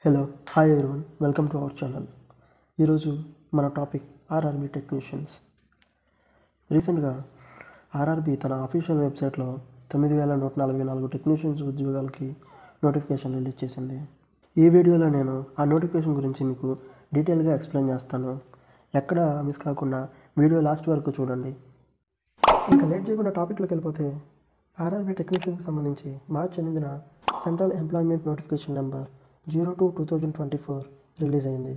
Hello hi everyone welcome to our channel. ఈరోజు మన topic RRB technicians. రీసెంట్గా RRB తన అఫీషియల్ వెబ్సైట్లో 9144 టెక్నీషియన్స్ ఉద్యోగాలకి నోటిఫికేషన్ రిలీజ్ చేసింది. ఈ వీడియోలో నేను ఆ నోటిఫికేషన్ గురించి మీకు డీటెయిల్గా ఎక్స్ప్లెయిన్ చేస్తాను. ఎక్కడ మిస్ కాకుండా వీడియో లాస్ట్ వరకు చూడండి. ఇంకా లేట్ చేయకుండా టాపిక్లోకి వెళ్ళిపోతే ఆర్ఆర్బీ టెక్నీషియన్కి సంబంధించి మార్చి 8న central employment notification number 02/2024 release అయింది.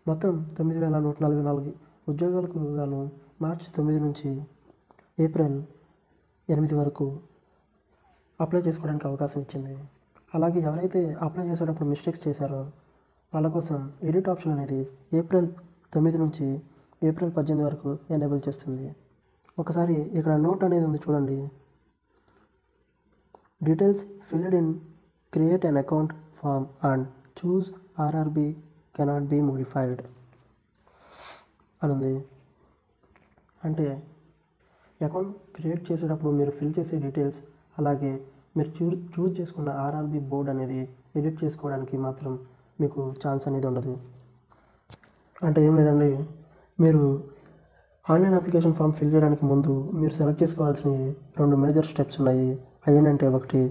మొత్తం 9144 ఉద్యోగాలకు గాను మార్చి 9 నుంచి ఏప్రిల్ 8 వరకు అప్లై చేసుకోవడానికి అవకాశం ఇచ్చింది. అలాగే ఎవరైతే అప్లై చేసేటప్పుడు మిస్టేక్స్ చేశారో వాళ్ళ కోసం ఎడిట్ ఆప్షన్ అనేది ఏప్రిల్ 9 నుంచి ఏప్రిల్ 18 వరకు ఎనేబుల్ చేస్తుంది. ఒకసారి ఇక్కడ నోట్ అనేది ఉంది చూడండి. Details filled in create an account form and choose RRB cannot be modified అని ఉంది. అంటే అకౌంట్ క్రియేట్ చేసేటప్పుడు మీరు ఫిల్ చేసే డీటెయిల్స్ అలాగే మీరు చూస్ చేసుకున్న ఆర్ఆర్బీ బోర్డ్ అనేది ఎడిట్ చేసుకోవడానికి మాత్రం మీకు ఛాన్స్ అనేది ఉండదు. అంటే ఏం లేదండి, మీరు ఆన్లైన్ అప్లికేషన్ ఫామ్ ఫిల్ చేయడానికి ముందు మీరు సెలెక్ట్ చేసుకోవాల్సిన 2 మేజర్ స్టెప్స్ ఉన్నాయి. అయ్యేంటంటే ఒకటి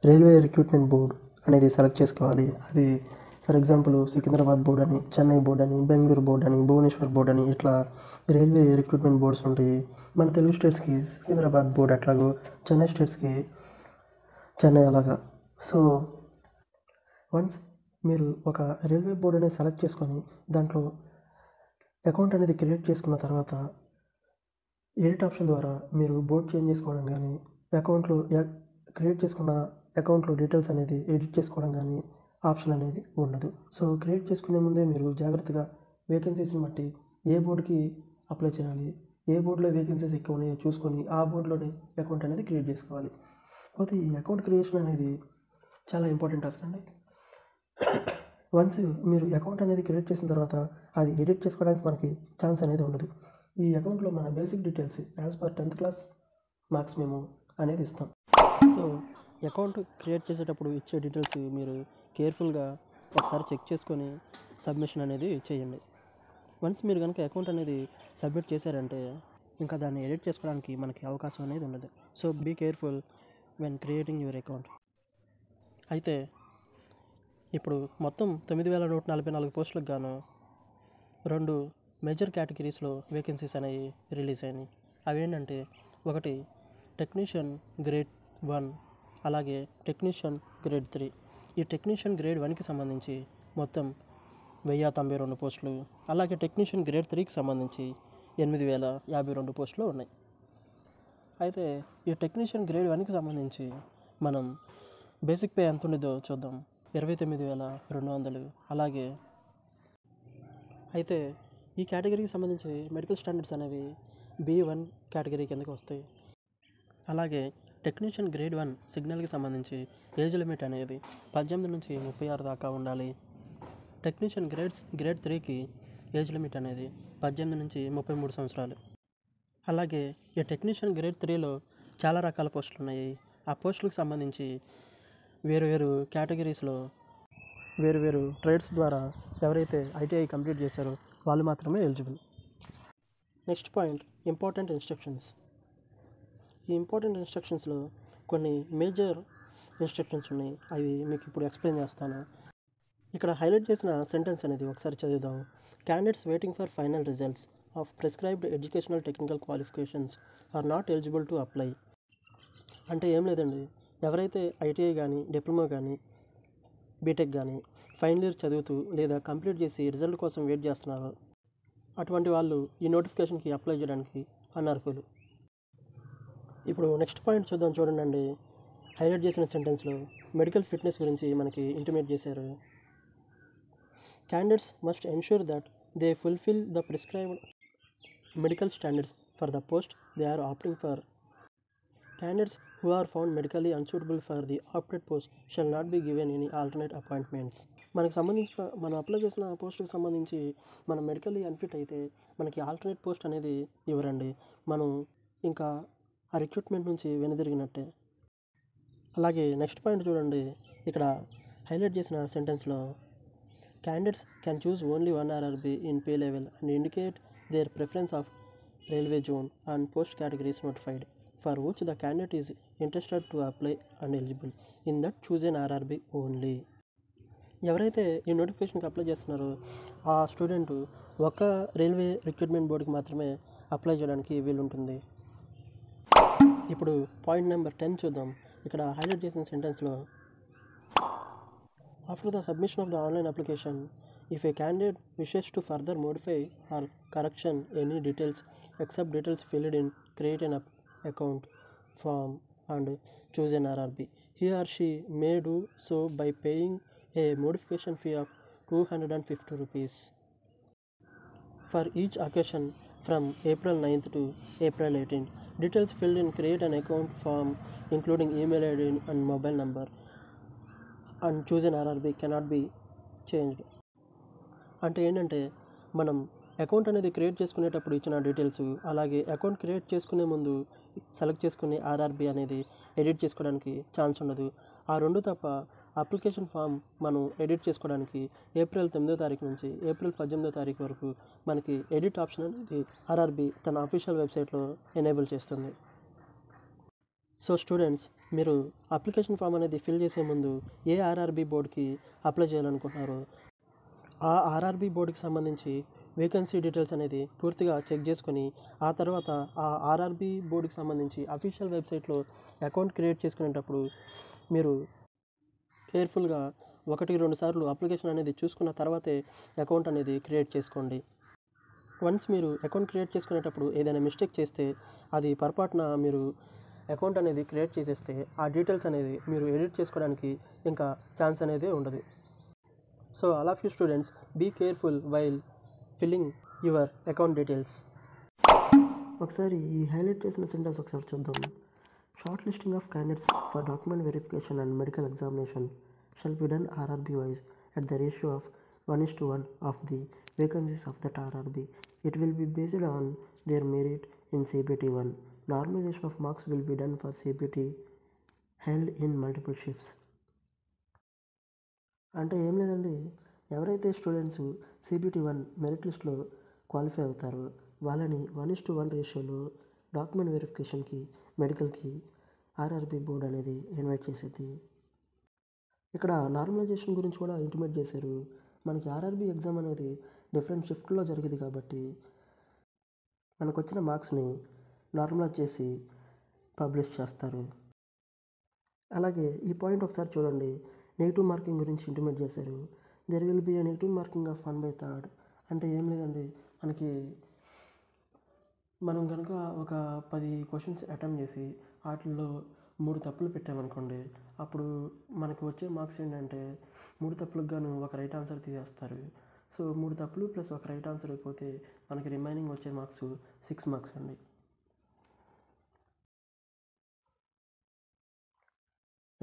రైల్వే రిక్రూట్మెంట్ బోర్డ్ అనేది సెలెక్ట్ చేసుకోవాలి. అది ఫర్ ఎగ్జాంపుల్ సికింద్రాబాద్ బోర్డ్ అని, చెన్నై బోర్డ్ అని, బెంగళూరు బోర్డ్ అని, భువనేశ్వర్ బోర్డ్ అని ఇట్లా రైల్వే రిక్రూట్మెంట్ బోర్డ్స్ ఉంటాయి. మన తెలుగు స్టేట్స్కి సికింద్రాబాద్ బోర్డ్ అట్లాగో, చెన్నై స్టేట్స్కి చెన్నై అలాగా. సో వన్స్ మీరు ఒక రైల్వే బోర్డ్ అనేది సెలెక్ట్ చేసుకొని దాంట్లో అకౌంట్ అనేది క్రియేట్ చేసుకున్న తర్వాత ఎడిట్ ఆప్షన్ ద్వారా మీరు బోర్డ్ చేంజ్ చేసుకోవడం కానీ, అకౌంట్లో క్రియేట్ చేసుకున్న అకౌంట్లో డీటెయిల్స్ అనేది ఎడిట్ చేసుకోవడం కానీ ఆప్షన్ అనేది ఉండదు. సో క్రియేట్ చేసుకునే ముందే మీరు జాగ్రత్తగా వేకెన్సీస్ని బట్టి ఏ బోర్డుకి అప్లై చేయాలి, ఏ బోర్డులో వేకెన్సీస్ ఎక్కువ ఉన్నాయో చూసుకొని ఆ బోర్డులోనే అకౌంట్ అనేది క్రియేట్ చేసుకోవాలి. పోతే ఈ అకౌంట్ క్రియేషన్ అనేది చాలా ఇంపార్టెంట్ టాస్క్ అండి. వన్స్ మీరు అకౌంట్ అనేది క్రియేట్ చేసిన తర్వాత అది ఎడిట్ చేసుకోవడానికి మనకి ఛాన్స్ అనేది ఉండదు. ఈ అకౌంట్లో మన basic details as per 10th class marks మేము అనేది ఇస్తాం. సో అకౌంట్ క్రియేట్ చేసేటప్పుడు ఇచ్చే డీటెయిల్స్ మీరు కేర్ఫుల్గా ఒకసారి చెక్ చేసుకొని సబ్మిషన్ అనేది చేయండి. వన్స్ మీరు కనుక అకౌంట్ అనేది సబ్మిట్ చేశారంటే ఇంకా దాన్ని ఎడిట్ చేసుకోవడానికి మనకి అవకాశం అనేది ఉండదు. So be careful when creating your account. అయితే ఇప్పుడు మొత్తం 9144 పోస్టులకు గాను 2 మేజర్ కేటగిరీస్లో వేకెన్సీస్ అనేవి రిలీజ్ అయినాయి. అవేంటంటే ఒకటి టెక్నీషియన్ గ్రేడ్ 1 అలాగే టెక్నీషియన్ గ్రేడ్ 3. ఈ టెక్నీషియన్ గ్రేడ్ 1కి సంబంధించి మొత్తం 1092 పోస్టులు, అలాగే టెక్నీషియన్ గ్రేడ్ 3కి సంబంధించి 8052 పోస్టులు ఉన్నాయి. అయితే ఈ టెక్నీషియన్ గ్రేడ్ 1కి సంబంధించి మనం బేసిక్ పే ఎంత ఉండేదో చూద్దాం. 29200. అలాగే అయితే ఈ కేటగిరీకి సంబంధించి మెడికల్ స్టాండర్డ్స్ అనేవి B1 కేటగిరీ కిందకి వస్తాయి. అలాగే టెక్నీషియన్ గ్రేడ్ 1 సిగ్నల్కి సంబంధించి ఏజ్ లిమిట్ అనేది 18 నుంచి 36 దాకా ఉండాలి. టెక్నీషియన్ గ్రేడ్ 3కి ఏజ్ లిమిట్ అనేది 18 నుంచి 33 సంవత్సరాలు. అలాగే ఈ టెక్నీషియన్ గ్రేడ్ 3లో చాలా రకాల పోస్టులు ఉన్నాయి. ఆ పోస్టులకు సంబంధించి వేరు కేటగిరీస్లో వేరు ట్రేడ్స్ ద్వారా ఎవరైతే ఐటీఐ కంప్లీట్ చేశారో వాళ్ళు మాత్రమే eligible. Next point important instructions. ఈ ఇంపార్టెంట్ ఇన్స్ట్రక్షన్స్లో కొన్ని మేజర్ ఇన్స్ట్రక్షన్స్ ఉన్నాయి. అవి మీకు ఇప్పుడు ఎక్స్ప్లెయిన్ చేస్తాను. ఇక్కడ హైలైట్ చేసిన సెంటెన్స్ అనేది ఒకసారి చదువుదాం. Candidates waiting for final results of prescribed educational technical qualifications are not eligible to apply. అంటే ఏం లేదండి, ఎవరైతే ఐటీఐ కానీ, డిప్లొమా కానీ, బీటెక్ కానీ ఫైనల్ ఇయర్ చదువుతూ లేదా కంప్లీట్ చేసి రిజల్ట్ కోసం వెయిట్ చేస్తున్నారో అటువంటి వాళ్ళు ఈ నోటిఫికేషన్కి అప్లై చేయడానికి అనర్హులు. ఇప్పుడు నెక్స్ట్ పాయింట్ చూద్దాం. చూడండి, హైలైట్ చేసిన సెంటెన్స్లో మెడికల్ ఫిట్నెస్ గురించి మనకి ఇంటిమేట్ చేశారు. Candidates must ensure that they fulfil the prescribed medical standards for the post they are opting for. Candidates who are found medically unsuitable for the opted post shall not be given any alternate appointments. మనకు సంబంధించిన మనం apply చేసిన పోస్ట్కి సంబంధించి మనం medically unfit అయితే మనకి alternate post అనేది ఇవ్వరండి. మనం ఇంకా ఆ రిక్రూట్మెంట్ నుంచి వెనుదిరిగినట్టే. అలాగే నెక్స్ట్ పాయింట్ చూడండి, ఇక్కడ హైలైట్ చేసిన సెంటెన్స్లో candidates can choose only one RRB in pay level and indicate their preference of railway zone and post categories notified for which the candidate is interested to apply and eligible in that choose an RRB only. ఎవరైతే ఈ నోటిఫికేషన్కి apply చేస్తున్నారో ఆ student ఒక railway recruitment బోర్డుకి మాత్రమే apply చేయడానికి వీలుంటుంది. ఇప్పుడు పాయింట్ నెంబర్ 10 చూద్దాం. ఇక్కడ హైలైట్ చేసిన సెంటెన్స్లో after the submission of the online application if a candidate wishes to further modify or correction any details except details filled in create an account form and choose an RRB he or she may do so by paying a modification fee of 250 rupees for each occasion from April 9th to April 18th. Details filled in create an account form including email ID and mobile number and choose an RRB cannot be changed. అంటే ఏంటంటే మనం account అనేది create చేసుకునేటప్పుడు ఇచ్చిన details అలాగే account create చేసుకునే ముందు select చేసుకునే ఆర్ఆర్బీ అనేది ఎడిట్ చేసుకోవడానికి ఛాన్స్ ఉండదు. ఆ రెండు తప్ప అప్లికేషన్ ఫామ్ మనం ఎడిట్ చేసుకోవడానికి ఏప్రిల్ 9వ తారీఖు నుంచి ఏప్రిల్ 18వ తారీఖు వరకు మనకి ఎడిట్ ఆప్షన్ అనేది ఆర్ఆర్బీ తన అఫీషియల్ వెబ్సైట్లో ఎనేబుల్ చేస్తుంది. సో స్టూడెంట్స్, మీరు అప్లికేషన్ ఫామ్ అనేది ఫిల్ చేసే ముందు ఏ ఆర్ఆర్బీ బోర్డుకి అప్లై చేయాలనుకుంటున్నారో ఆ ఆర్ఆర్బీ బోర్డుకి సంబంధించి వేకెన్సీ డీటెయిల్స్ అనేది పూర్తిగా చెక్ చేసుకొని ఆ తర్వాత ఆ ఆర్ఆర్బీ బోర్డుకి సంబంధించి అఫీషియల్ వెబ్సైట్లో అకౌంట్ క్రియేట్ చేసుకునేటప్పుడు మీరు కేర్ఫుల్గా 1-2 సార్లు అప్లికేషన్ అనేది చూసుకున్న తర్వాతే అకౌంట్ అనేది క్రియేట్ చేసుకోండి. వన్స్ మీరు అకౌంట్ క్రియేట్ చేసుకునేటప్పుడు ఏదైనా మిస్టేక్ చేస్తే అది పొరపాటున మీరు అకౌంట్ అనేది క్రియేట్ చేసేస్తే ఆ డీటెయిల్స్ అనేది మీరు ఎడిట్ చేసుకోవడానికి ఇంకా ఛాన్స్ అనేది ఉండదు. So all of you students be careful while filling your account details. ఒకసారి ఈ హైలైట్ చేసిన సెంటెన్స్ ఒకసారి చూద్దాం. Shortlisting of candidates for document verification and medical examination shall be done RRB wise at the ratio of 1:1 of the vacancies of that RRB. It will be based on their merit in CBT 1. Normalization of marks will be done for CBT held in multiple shifts. అంటే ఏం లేదండి, ఎవరైతే students CBT 1 merit లిస్ట్లో qualify అవుతారో వాళ్ళని 1:1 రేషియోలో document వెరిఫికేషన్కి మెడికల్కి RRB board అనేది ఇన్వైట్ చేసేది. ఇక్కడ నార్మలైజేషన్ గురించి కూడా ఇంటిమేట్ చేశారు. మనకి ఆర్ఆర్బీ ఎగ్జామ్ అనేది డిఫరెంట్ షిఫ్ట్లో జరిగేది కాబట్టి మనకు వచ్చిన మార్క్స్ని నార్మలైజ్ చేసి పబ్లిష్ చేస్తారు. అలాగే ఈ పాయింట్ ఒకసారి చూడండి, నెగిటివ్ మార్కింగ్ గురించి ఇంటిమేట్ చేశారు. There will be A negative marking of 1/3. అంటే ఏం లేదండి, మనం కనుక ఒక 10 క్వశ్చన్స్ అటెంప్ట్ చేసి వాటిల్లో 3 తప్పులు పెట్టామనుకోండి, అప్పుడు మనకు వచ్చే మార్క్స్ ఏంటంటే 3 తప్పులకు గాను ఒక రైట్ ఆన్సర్ తీసేస్తారు. సో 3 తప్పులు ప్లస్ ఒక రైట్ ఆన్సర్ అయిపోతే మనకి రిమైనింగ్ వచ్చే మార్క్స్ 6 మార్క్స్ అండి.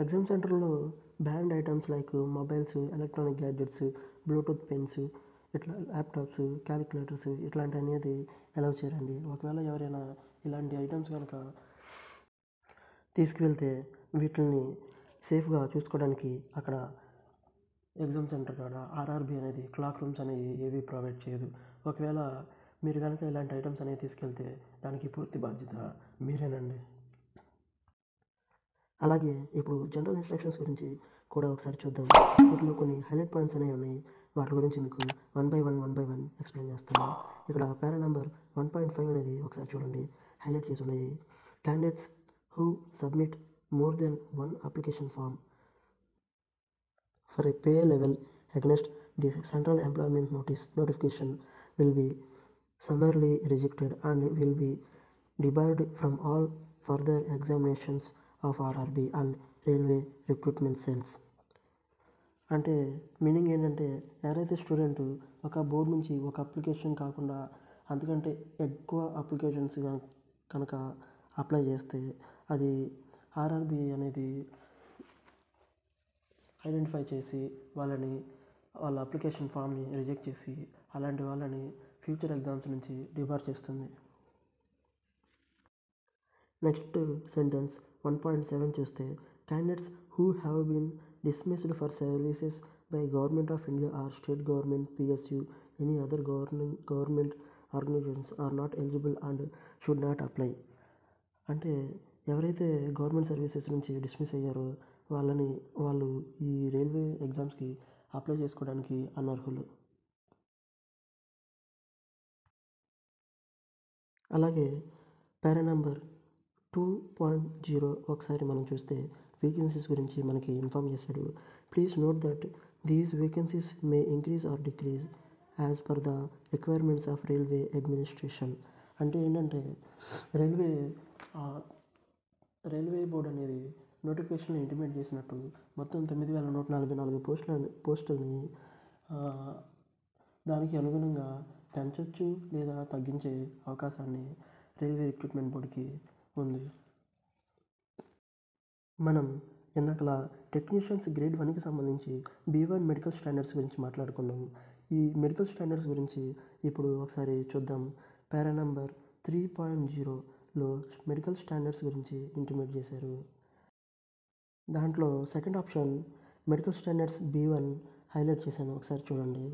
ఎగ్జామ్ సెంటర్లో band items like mobiles, electronic gadgets, Bluetooth pens, ఇట్లా ల్యాప్టాప్స్, క్యాలిక్యులేటర్స్ ఇట్లాంటి అనేది అలౌ చేయరండి. ఒకవేళ ఎవరైనా ఇలాంటి ఐటమ్స్ కనుక తీసుకువెళ్తే వీటిని సేఫ్గా చూసుకోవడానికి అక్కడ ఎగ్జామ్ సెంటర్ కాడ ఆర్ఆర్బీ అనేది క్లాక్ రూమ్స్ అనేవి ఏవి ప్రొవైడ్ చేయదు. ఒకవేళ మీరు కనుక ఇలాంటి ఐటమ్స్ అనేవి తీసుకెళ్తే దానికి పూర్తి బాధ్యత మీరేనండి. అలాగే ఇప్పుడు జనరల్ ఇన్స్ట్రక్షన్స్ గురించి కూడా ఒకసారి చూద్దాం. వీటిలో కొన్ని హైలైట్ పాయింట్స్ అనేవి ఉన్నాయి. వాటి గురించి మీకు 1 by 1 ఎక్స్ప్లెయిన్ చేస్తాను. ఇక్కడ పారా నెంబర్ 1.5 అనేది ఒకసారి చూడండి, హైలైట్ చేసి ఉన్నాయి. Candidates who submit more than one application form for a pay level against the central employment notification will be summarily rejected and will be debarred from all further examinations of RRB and railway recruitment cells. అంటే meaning ఏంటంటే ఎవరైతే student ఒక board నుంచి ఒక application కాకుండా అంతకంటే ఎక్కువ applications కనుక అప్లై చేస్తే అది ఆర్ఆర్బీ అనేది ఐడెంటిఫై చేసి వాళ్ళ అప్లికేషన్ ఫామ్ని రిజెక్ట్ చేసి అలాంటి వాళ్ళని ఫ్యూచర్ ఎగ్జామ్స్ నుంచి డిబార్ చేస్తుంది. నెక్స్ట్ సెంటెన్స్ 1.7 చూస్తే candidates who have been dismissed for services by Government of India or state government, PSU, any other government organizations are not eligible and should not apply. అంటే ఎవరైతే government services నుంచి dismiss అయ్యారో వాళ్ళు ఈ railway ఎగ్జామ్స్కి apply చేసుకోవడానికి అనర్హులు. అలాగే పారా నెంబర్ 2.0 ఒకసారి మనం చూస్తే వేకెన్సీస్ గురించి మనకి ఇన్ఫామ్ చేశాడు. Please note that these vacancies May increase or decrease as per the requirements of railway administration. అంటే ఏంటంటే రైల్వే బోర్డు అనేది నోటిఫికేషన్లో ఇంటిమేట్ చేసినట్టు మొత్తం 9,144 పోస్టులని దానికి అనుగుణంగా పెంచవచ్చు లేదా తగ్గించే అవకాశాన్ని రైల్వే రిక్రూట్మెంట్ బోర్డుకి ఉంది. మనం ఇందాకలా టెక్నీషియన్స్ గ్రేడ్ 1కి సంబంధించి B1 మెడికల్ స్టాండర్డ్స్ గురించి మాట్లాడుకున్నాం. ఈ మెడికల్ స్టాండర్డ్స్ గురించి ఇప్పుడు ఒకసారి చూద్దాం. పారా నెంబర్ 3.0లో మెడికల్ స్టాండర్డ్స్ గురించి ఇంటిమేట్ చేశారు. దాంట్లో second option medical standards B1 highlight చేశాను, ఒకసారి చూడండి.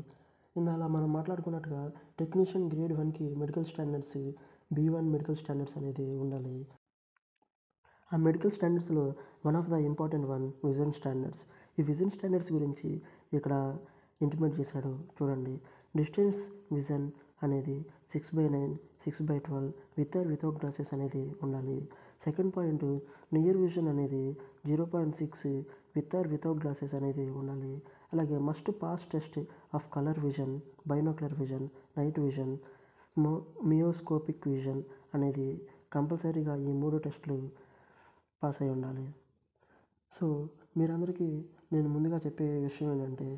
ఇందాక మనం మాట్లాడుకున్నట్టుగా టెక్నీషియన్ గ్రేడ్ 1కి medical standards B1 medical standards అనేది ఉండాలి. ఆ మెడికల్ స్టాండర్డ్స్లో one of the important one vision standards. ఈ విజన్ స్టాండర్డ్స్ గురించి ఇక్కడ ఇంటిమేట్ చేశాడు, చూడండి. డిస్టెన్స్ విజన్ అనేది 6/9, 6/12 విత్ ఆర్ వితౌట్ గ్లాసెస్ అనేది ఉండాలి. సెకండ్ పాయింట్ నియర్ విజన్ అనేది 0.6 విత్ ఆర్ వితౌట్ గ్లాసెస్ అనేది ఉండాలి. అలాగే must pass test of colour vision, binocular vision, night vision, mesoscopic vision అనేది కంపల్సరీగా ఈ 3 టెస్టులు పాస్ అయి ఉండాలి. సో మీరందరికీ నేను ముందుగా చెప్పే విషయం ఏంటంటే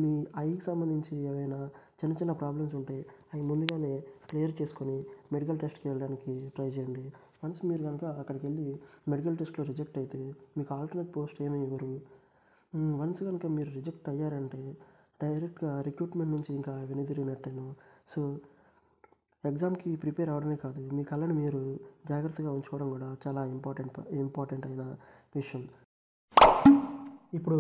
మీ ఐకి సంబంధించి ఏవైనా చిన్న ప్రాబ్లమ్స్ ఉంటే అవి ముందుగానే క్లియర్ చేసుకొని మెడికల్ టెస్ట్కి వెళ్ళడానికి ట్రై చేయండి. వన్స్ మీరు కనుక అక్కడికి వెళ్ళి మెడికల్ టెస్ట్లో రిజెక్ట్ అయితే మీకు ఆల్టర్నేట్ పోస్ట్ ఏమీ ఇవ్వరు. వన్స్ కనుక మీరు రిజెక్ట్ అయ్యారంటే డైరెక్ట్గా రిక్రూట్మెంట్ నుంచి ఇంకా వెనుదిరిగినట్టేను. సో ఎగ్జామ్కి ప్రిపేర్ అవడమే కాదు, మీ కళ్ళని మీరు జాగ్రత్తగా ఉంచుకోవడం కూడా చాలా ఇంపార్టెంట్ అయిన విషయం. ఇప్పుడు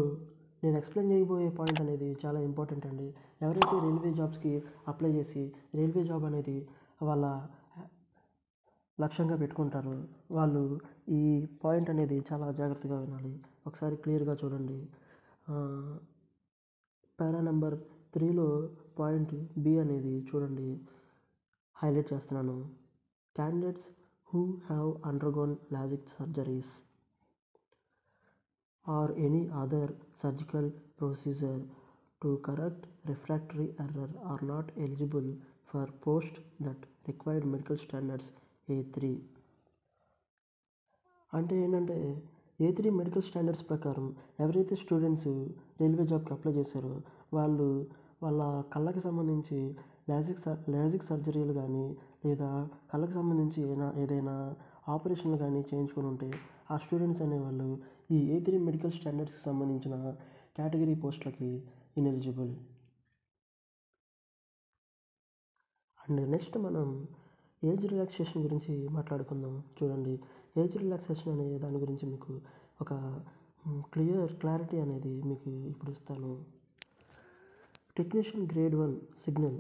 నేను ఎక్స్ప్లెయిన్ చేయబోయే పాయింట్ అనేది చాలా ఇంపార్టెంట్ అండి. ఎవరైతే రైల్వే జాబ్స్కి అప్లై చేసి రైల్వే జాబ్ అనేది వాళ్ళ లక్ష్యంగా పెట్టుకుంటారో వాళ్ళు ఈ పాయింట్ అనేది చాలా జాగ్రత్తగా వినాలి. ఒకసారి క్లియర్గా చూడండి. పారా నెంబర్ 3లో పాయింట్ B అనేది చూడండి, హైలైట్ చేస్తున్నాను. Candidates who have undergone logic surgeries or any other surgical procedure to correct refractory error or not eligible for post that required medical standards A3. అంటే ఏంటంటే A3 మెడికల్ స్టాండర్డ్స్ ప్రకారం ఎవరైతే students railway జాబ్కి apply చేశారో వాళ్ళ కళ్ళకి సంబంధించి logic సర్జరీలు కానీ లేదా కళ్ళకి సంబంధించి ఏదైనా ఆపరేషన్లు కానీ చేయించుకొని ఉంటే ఆ స్టూడెంట్స్ అనేవాళ్ళు ఈ A3 మెడికల్ స్టాండర్డ్స్కి సంబంధించిన కేటగిరీ పోస్టులకి ఇనెలిజిబుల్. అండ్ నెక్స్ట్ మనం ఏజ్ రిలాక్సేషన్ గురించి మాట్లాడుకుందాం. చూడండి, ఏజ్ రిలాక్సేషన్ అనే దాని గురించి మీకు ఒక క్లారిటీ అనేది మీకు ఇప్పుడు ఇస్తాను. టెక్నీషియన్ గ్రేడ్ 1 సిగ్నల్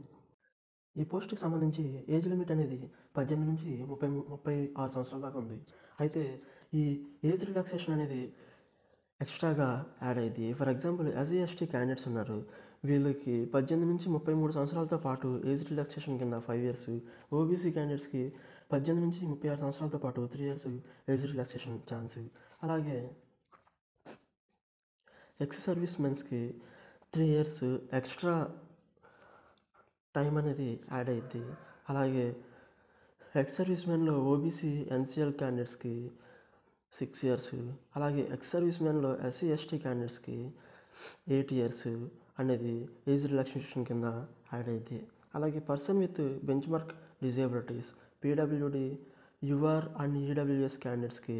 ఈ పోస్ట్కి సంబంధించి ఏజ్ లిమిట్ అనేది 18 నుంచి 36 సంవత్సరాల దాకా ఉంది. అయితే ఈ ఏజ్ రిలాక్సేషన్ అనేది ఎక్స్ట్రాగా యాడ్ అయ్యింది. ఫర్ ఎగ్జాంపుల్ SC/ST క్యాండిడేట్స్ ఉన్నారు, వీళ్ళకి 18 నుంచి 33 సంవత్సరాలతో పాటు ఏజ్ రిలాక్సేషన్ కింద 5 years, OBC క్యాండిడేట్స్కి 18 నుంచి 36 సంవత్సరాలతో పాటు 3 years ఏజ్ రిలాక్సేషన్ ఛాన్స్. అలాగే ఎక్స్ సర్వీస్ మెన్స్కి 3 years ఎక్స్ట్రా టైం అనేది యాడ్ అయ్యిద్ది. అలాగే ఎక్స్ సర్వీస్ మెన్లో OBC NCL క్యాండిడేట్స్కి 6 years, అలాగే ఎక్స్ సర్వీస్ మెన్లో SC/ST క్యాండిడేట్స్కి 8 years అనేది ఏజ్ రిలాక్సేషన్ కింద యాడ్ అయ్యిద్ది. అలాగే person with bench mark disabilities PWD, UR and EWS క్యాండిడేట్స్కి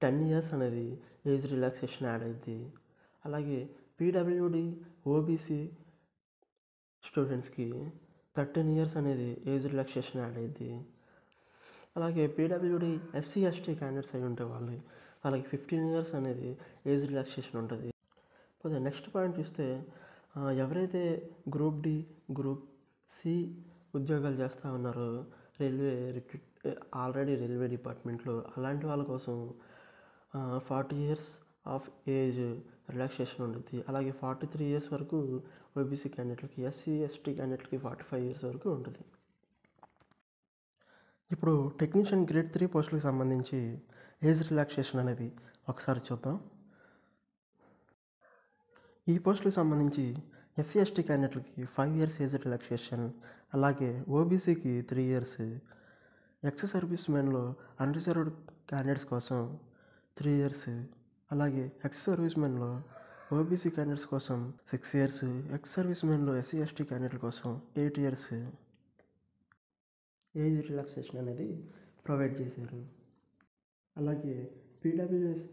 10 years అనేది ఏజ్ రిలాక్సేషన్ యాడ్ అయ్యిద్ది. అలాగే PWD, OBC స్టూడెంట్స్కి 13 years అనేది ఏజ్ రిలాక్సేషన్ యాడ్ అయ్యిద్ది. అలాగే PWD SC/ST క్యాండిడేట్స్ అయి ఉంటే అలాగే 15 ఇయర్స్ అనేది ఏజ్ రిలాక్సేషన్ ఉంటుంది. పోతే నెక్స్ట్ పాయింట్ చూస్తే ఎవరైతే గ్రూప్ డి, గ్రూప్ సి ఉద్యోగాలు చేస్తూ ఉన్నారో ఆల్రెడీ రైల్వే డిపార్ట్మెంట్లో అలాంటి వాళ్ళ కోసం 40 ఇయర్స్ ఆఫ్ ఏజ్ రిలాక్సేషన్ ఉంటుంది. అలాగే 43 ఇయర్స్ వరకు ఓబీసీ క్యాండిడేట్లకి, ఎస్సీ ఎస్టీ క్యాండిడేట్లకి 45 ఇయర్స్ వరకు ఉంటుంది. ఇప్పుడు టెక్నీషియన్ గ్రేడ్ 3 పోస్టులకు సంబంధించి ఏజ్ రిలాక్సేషన్ అనేది ఒకసారి చూద్దాం. ఈ పోస్టులకు సంబంధించి ఎస్సీ ఎస్టీ క్యాండిడేట్లకి 5 ఇయర్స్ ఏజ్ రిలాక్సేషన్, అలాగే ఓబీసీకి 3 ఇయర్స్, ఎక్స్ సర్వీస్ మెన్లో అన్రిజర్వ్డ్ క్యాండిడేట్స్ కోసం 3 ఇయర్స్, అలాగే ఎక్స్ సర్వీస్ మెన్లో ఓబీసీ క్యాండిడేట్స్ కోసం 6 ఇయర్స్, ఎక్స్ సర్వీస్ మెన్లో ఎస్సీ ఎస్టీ క్యాండిడేట్ల కోసం 8 ఇయర్స్ ఏజ్ రిలాక్సేషన్ అనేది ప్రొవైడ్ చేశారు. అలాగే పీడబ్ల్యూఎస్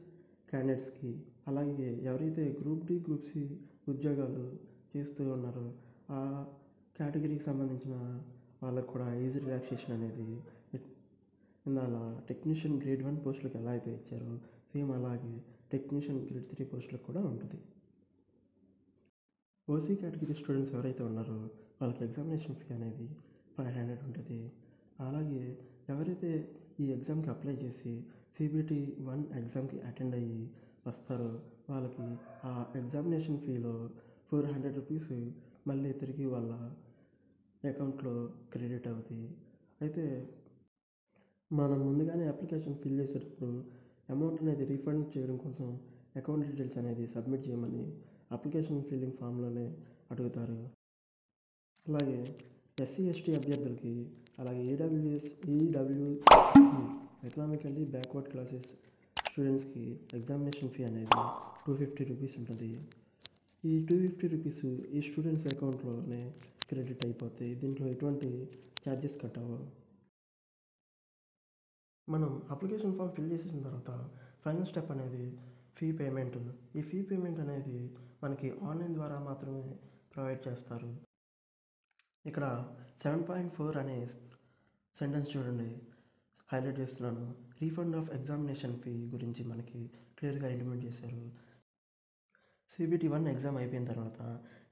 క్యాండిడేట్స్కి, అలాగే ఎవరైతే గ్రూప్ డి, గ్రూప్ సి ఉద్యోగాలు చేస్తూ ఉన్నారో ఆ కేటగిరీకి సంబంధించిన వాళ్ళకు కూడా ఏజ్ రిలాక్సేషన్ అనేది ఇందాల టెక్నీషియన్ గ్రేడ్ 1 పోస్టులకు ఎలా అయితే ఇచ్చారో సేమ్ అలాగే టెక్నీషియన్ గ్రేడ్ 3 పోస్టులకు కూడా ఉంటుంది. ఓసీ కేటగిరీ స్టూడెంట్స్ ఎవరైతే ఉన్నారో వాళ్ళకి ఎగ్జామినేషన్ ఫీ అనేది 500 ఉంటుంది. అలాగే ఎవరైతే ఈ ఎగ్జామ్కి అప్లై చేసి CBT 1 ఎగ్జామ్కి అటెండ్ అయ్యి వస్తారో వాళ్ళకి ఆ ఎగ్జామినేషన్ ఫీలో 400 రూపీస్ మళ్ళీ తిరిగి వాళ్ళ అకౌంట్లో క్రెడిట్ అవుతాయి. అయితే మనం ముందుగానే అప్లికేషన్ ఫిల్ చేసేటప్పుడు అమౌంట్ అనేది రీఫండ్ చేయడం కోసం అకౌంట్ డీటెయిల్స్ అనేది సబ్మిట్ చేయమని అప్లికేషన్ ఫిల్లింగ్ ఫామ్లోనే అడుగుతారు. అలాగే ఎస్సీ ఎస్టీ అభ్యర్థులకి, అలాగే ఈడబ్ల్యూసి ఎకనామికల్లీ బ్యాక్వర్డ్ క్లాసెస్ స్టూడెంట్స్కి ఎగ్జామినేషన్ ఫీ అనేది 250 రూపీస్ ఉంటుంది. ఈ 250 రూపీస్ ఈ స్టూడెంట్స్ అకౌంట్లోనే క్రెడిట్ అయిపోతాయి. దీంట్లో ఎటువంటి ఛార్జెస్ కట్ అవ్వవు. మనం అప్లికేషన్ ఫామ్ ఫిల్ చేసిన తర్వాత ఫైనల్ స్టెప్ అనేది ఫీ పేమెంట్. ఈ ఫీ పేమెంట్ అనేది మనకి ఆన్లైన్ ద్వారా మాత్రమే ప్రొవైడ్ చేస్తారు. ఇక్కడ 7.4 అనే సెంటెన్స్ చూడండి, హైలైట్ చేస్తున్నాను. రీఫండ్ ఆఫ్ ఎగ్జామినేషన్ ఫీ గురించి మనకి క్లియర్గా ఇంటిమేట్ చేశారు. CBT 1 ఎగ్జామ్ అయిపోయిన తర్వాత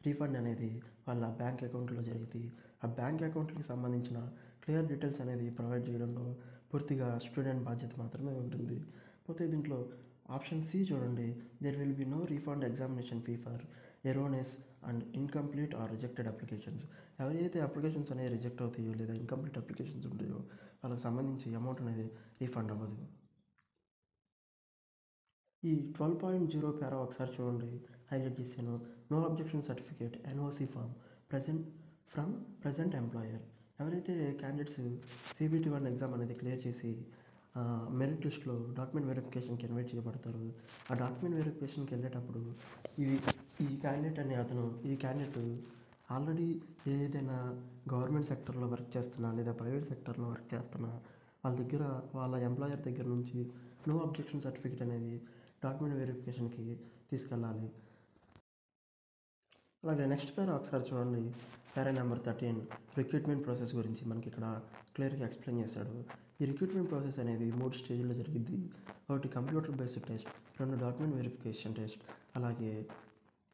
రీఫండ్ అనేది వాళ్ళ బ్యాంక్ అకౌంట్లో జరిగింది. ఆ బ్యాంక్ అకౌంట్కి సంబంధించిన క్లియర్ డీటెయిల్స్ అనేది ప్రొవైడ్ చేయడంలో పూర్తిగా స్టూడెంట్ బాధ్యత మాత్రమే ఉంటుంది. పోతే దీంట్లో ఆప్షన్ సి చూడండి, there will be no refund examination fee for erroneous and incomplete or rejected applications. ఎవరైతే అప్లికేషన్స్ అనేవి రిజెక్ట్ అవుతాయో లేదా ఇన్కంప్లీట్ అప్లికేషన్స్ ఉంటాయో వాళ్ళకి సంబంధించి అమౌంట్ అనేది రీఫండ్ అవ్వదు. ఈ 12.0 పేరా ఒకసారి చూడండి, హైలైట్ చేశాను. No objection certificate NOC form present employer. ఎవరైతే క్యాండిడేట్స్ CBT 1 ఎగ్జామ్ అనేది క్లియర్ చేసి మెరిట్ లిస్ట్లో డాక్యుమెంట్ వెరిఫికేషన్కి ఇన్వైట్ చేయబడతారు. ఆ డాక్యుమెంట్ వెరిఫికేషన్కి వెళ్ళేటప్పుడు ఈ క్యాండిడేట్ ఆల్రెడీ ఏదైనా గవర్నమెంట్ సెక్టర్లో వర్క్ చేస్తున్నా లేదా ప్రైవేట్ సెక్టర్లో వర్క్ చేస్తున్నా వాళ్ళ ఎంప్లాయర్ దగ్గర నుంచి నో అబ్జెక్షన్ సర్టిఫికేట్ అనేది డాక్యుమెంట్ వెరిఫికేషన్కి తీసుకెళ్ళాలి. అలాగే నెక్స్ట్ పేరా ఒకసారి చూడండి, పేరా నెంబర్ 13 రిక్రూట్మెంట్ ప్రాసెస్ గురించి మనకి ఇక్కడ క్లియర్గా ఎక్స్ప్లెయిన్ చేశాడు. ఈ రిక్రూట్మెంట్ ప్రాసెస్ అనేది 3 స్టేజ్లో జరిగింది. ఒకటి computer based test, 2 document verification test, అలాగే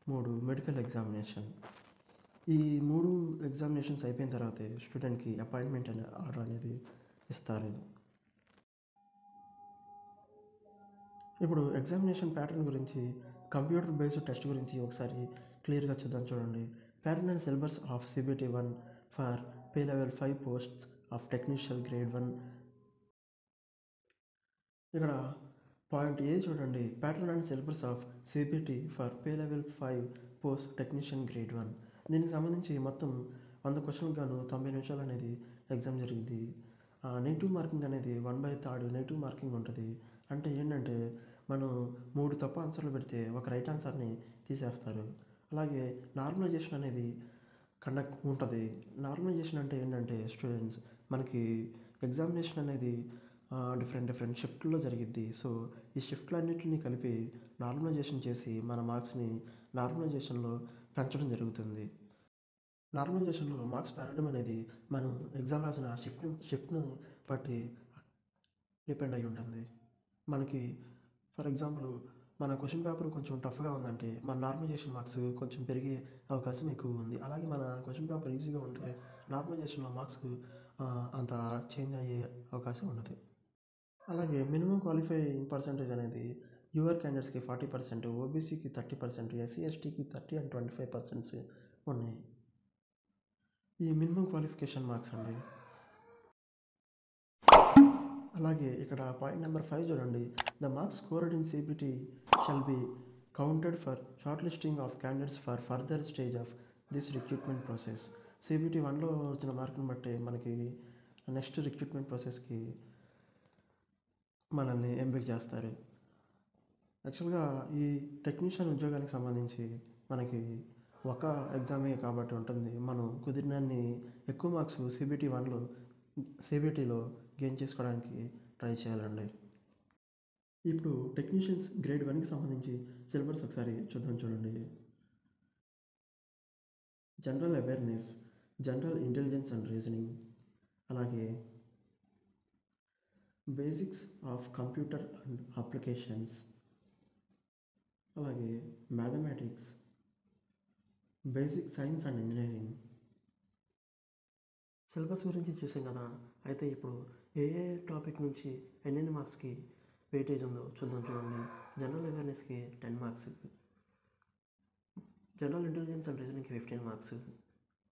3 మెడికల్ ఎగ్జామినేషన్. ఈ 3 ఎగ్జామినేషన్స్ అయిపోయిన తర్వాతే స్టూడెంట్కి అపాయింట్మెంట్ అనే ఆర్డర్ అనేది ఇస్తారు. ఇప్పుడు ఎగ్జామినేషన్ ప్యాటర్న్ గురించి, కంప్యూటర్ బేస్డ్ టెస్ట్ గురించి ఒకసారి క్లియర్గా చూడండి. Pattern and syllabus of CBT 1 for pay level 5 posts of technician grade 1. ఇక్కడ పాయింట్ ఏ చూడండి, pattern and syllabus of CBT for pay level 5 post technician grade 1. దీనికి సంబంధించి మొత్తం 100 క్వశ్చన్లకు గాను 90 నిమిషాలు అనేది ఎగ్జామ్ జరిగింది. నెగిటివ్ మార్కింగ్ అనేది 1/3 నెగిటివ్ మార్కింగ్ ఉంటుంది. అంటే ఏంటంటే మనం 3 తప్పు ఆన్సర్లు పెడితే ఒక రైట్ ఆన్సర్ని తీసేస్తారు. అలాగే నార్మలైజేషన్ అనేది కండక్ట్ ఉంటుంది. నార్మలైజేషన్ అంటే ఏంటంటే స్టూడెంట్స్ మనకి ఎగ్జామినేషన్ అనేది డిఫరెంట్ షిఫ్ట్లో జరిగిద్ది. సో ఈ షిఫ్ట్లన్నింటినీ కలిపి నార్మలైజేషన్ చేసి మన మార్క్స్ని నార్మలైజేషన్లో పెంచడం జరుగుతుంది. నార్మలైజేషన్లో మార్క్స్ పెరగడం అనేది మనం ఎగ్జామ్ రాసిన షిఫ్ట్ను బట్టి డిపెండ్ అయి ఉంటుంది. మనకి ఫర్ ఎగ్జాంపుల్ మన క్వశ్చన్ పేపర్ కొంచెం టఫ్గా ఉందంటే మన నార్మలైజేషన్ మార్క్స్ కొంచెం పెరిగే అవకాశం ఎక్కువ ఉంది. అలాగే మన క్వశ్చన్ పేపర్ ఈజీగా ఉంటే నార్మలైజేషన్లో మార్క్స్ అంత చేంజ్ అయ్యే అవకాశం ఉండదు. అలాగే మినిమం క్వాలిఫైయింగ్ పర్సంటేజ్ అనేది యూఆర్ క్యాండిడేట్స్కి 40%, ఓబీసీకి 30%, ఎస్సీ ఎస్టీకి 30 and 25% ఉన్నాయి. ఈ మినిమం క్వాలిఫికేషన్ మార్క్స్ అండి. అలాగే ఇక్కడ పాయింట్ నెంబర్ 5 చూడండి. The marks scored in CBT shall be counted for shortlisting of candidates for further stage of this recruitment process. CBT 1లో వచ్చిన మార్కుని బట్టి మనకి నెక్స్ట్ రిక్రూట్మెంట్ ప్రాసెస్కి మనల్ని ఎంపిక చేస్తారు. యాక్చువల్గా ఈ టెక్నీషియన్ ఉద్యోగానికి సంబంధించి మనకి ఒక ఎగ్జామే కాబట్టి ఉంటుంది. మనం కుదిరినన్ని ఎక్కువ మార్క్స్ సిబిటిలో గెయిన్ చేసుకోవడానికి ట్రై చేయాలండి. ఇప్పుడు టెక్నీషియన్స్ గ్రేడ్ 1కి సంబంధించి సిలబస్ ఒకసారి చూడండి. General awareness, general intelligence and reasoning, అలాగే basics of computer and applications, అలాగే mathematics, basic science and engineering. Syllabus గురించి చూసాం కదా. అయితే ఇప్పుడు ఏ టాపిక్ నుంచి ఎన్ని మార్క్స్కి వెయిటేజ్ ఉందో చూడండి. జనరల్ అవేర్నెస్కి 10 మార్క్స్, జనరల్ ఇంటెలిజెన్స్ అండ్ రీజనింగ్కి 15 marks,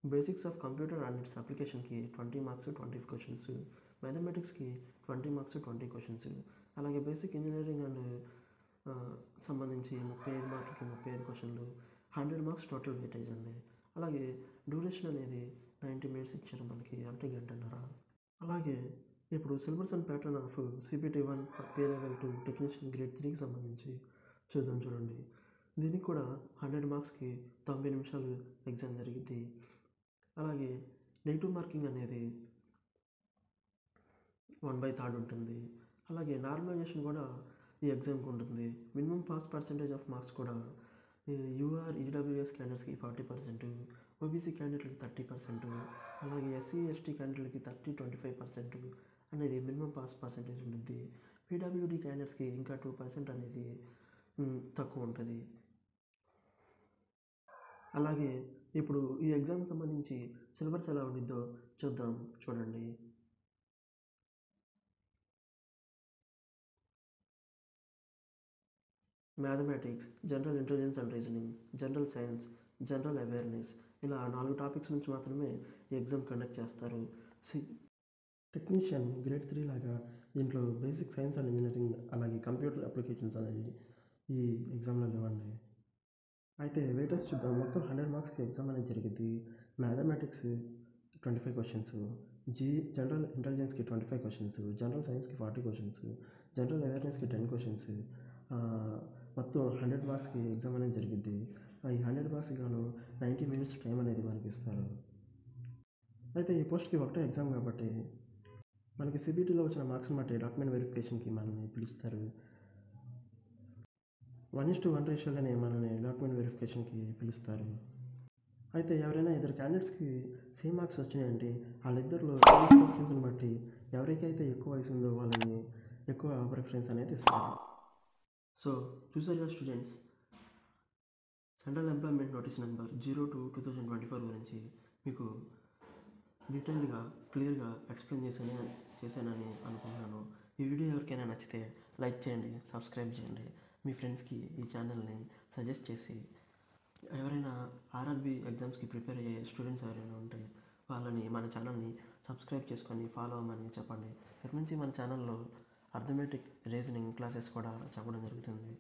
basics of computer and its అప్లికేషన్కి 20 మార్క్స్ 20 క్వశ్చన్స్, మ్యాథమెటిక్స్కి 20 మార్క్స్ 20 క్వశ్చన్స్, అలాగే బేసిక్ ఇంజనీరింగ్ అండ్ సంబంధించి 35 మార్కులకి 35 క్వశ్చన్లు, 100 మార్క్స్ టోటల్ వెయిటేజ్ అండి. అలాగే డ్యూరేషన్ అనేది 90 minutes ఇచ్చారు మనకి, అంటే గంటన్నర. అలాగే ఇప్పుడు syllabus and pattern of CBT 1 pay level 2 technician grade 3కి సంబంధించి చూడండి. దీనికి కూడా 100 మార్క్స్కి 90 నిమిషాలు ఎగ్జామ్ జరిగింది. అలాగే నెగిటివ్ మార్కింగ్ అనేది 1/3 ఉంటుంది. అలాగే నార్మలైజేషన్ కూడా ఈ ఎగ్జామ్కి ఉంటుంది. Minimum pass percentage of marks కూడా యూఆర్ ఈడబ్ల్యూఎస్ క్యాండిడేట్స్కి 40%, ఓబీసీ క్యాండిడేట్లకి 30%, అలాగే ఎస్సీ ఎస్టీ క్యాండిడేట్లకి 30-25% అనేది మినిమం పాస్ పర్సంటేజ్ ఉంటుంది. పీడబ్ల్యూడీ క్యాండిడేట్స్కి ఇంకా 2% అనేది తక్కువ ఉంటుంది. అలాగే ఇప్పుడు ఈ ఎగ్జామ్కి సంబంధించి సిలబస్ ఎలా ఉండిద్దో చూడండి. Mathematics, general intelligence and reasoning, general science, general awareness, ఇలా 4 టాపిక్స్ నుంచి మాత్రమే ఈ ఎగ్జామ్ కండక్ట్ చేస్తారు. టెక్నీషియన్ గ్రేడ్ 3 లాగా దీంట్లో బేసిక్ సైన్స్ అండ్ ఇంజనీరింగ్, అలాగే కంప్యూటర్ అప్లికేషన్స్ అనేవి ఈ ఎగ్జామ్లో లేవండి. అయితే వెయిటేజ్ చూద్దాం. మొత్తం 100 మార్క్స్కి ఎగ్జామ్ అనేది జరిగింది. మ్యాథమెటిక్స్ 25 క్వశ్చన్స్, జనరల్ ఇంటెలిజెన్స్కి 25 క్వశ్చన్స్, జనరల్ సైన్స్కి 40 క్వశ్చన్స్, జనరల్ అవేర్నెస్కి 10 క్వశ్చన్స్, మొత్తం 100 మార్క్స్కి ఎగ్జామ్ అనేది జరిగింది. ఈ 100 మార్క్స్కి గాను 90 minutes టైం అనేది మనకి ఇస్తారు. అయితే ఈ పోస్ట్కి ఒకటే ఎగ్జామ్ కాబట్టి మనకి సిబిటీలో వచ్చిన మార్క్స్ని బట్టి డాక్యుమెంట్ వెరిఫికేషన్కి మనల్ని పిలుస్తారు. 1:1 రేషియోలోనే మనల్ని డాక్యుమెంట్ వెరిఫికేషన్కి పిలుస్తారు. అయితే ఎవరైనా ఇద్దరు క్యాండిడేట్స్కి సేమ్ మార్క్స్ వచ్చినాయంటే వాళ్ళిద్దరిలో ప్రిఫరెన్స్ని బట్టి ఎవరికైతే ఎక్కువ వయసు ఉందో వాళ్ళని ఎక్కువ ప్రిఫరెన్స్ అనేది ఇస్తారు. సో చూసారు కదా students, central employment notice number 02/2024 గురించి మీకు డీటెయిల్గా క్లియర్గా ఎక్స్ప్లెయిన్ చేశానని అనుకుంటున్నాను. ఈ వీడియో ఎవరికైనా నచ్చితే లైక్ చేయండి, సబ్స్క్రైబ్ చేయండి, మీ ఫ్రెండ్స్కి ఈ ఛానల్ని సజెస్ట్ చేసి, ఎవరైనా ఆర్ఆర్బీ ఎగ్జామ్స్కి ప్రిపేర్ అయ్యే స్టూడెంట్స్ ఎవరైనా ఉంటే వాళ్ళని మన ఛానల్ని సబ్స్క్రైబ్ చేసుకొని ఫాలో అవ్వమని చెప్పండి. ఇక్కడి నుంచి మన ఛానల్లో అర్థమెటిక్ రీజనింగ్ క్లాసెస్ కూడా చెప్పడం జరుగుతుంది.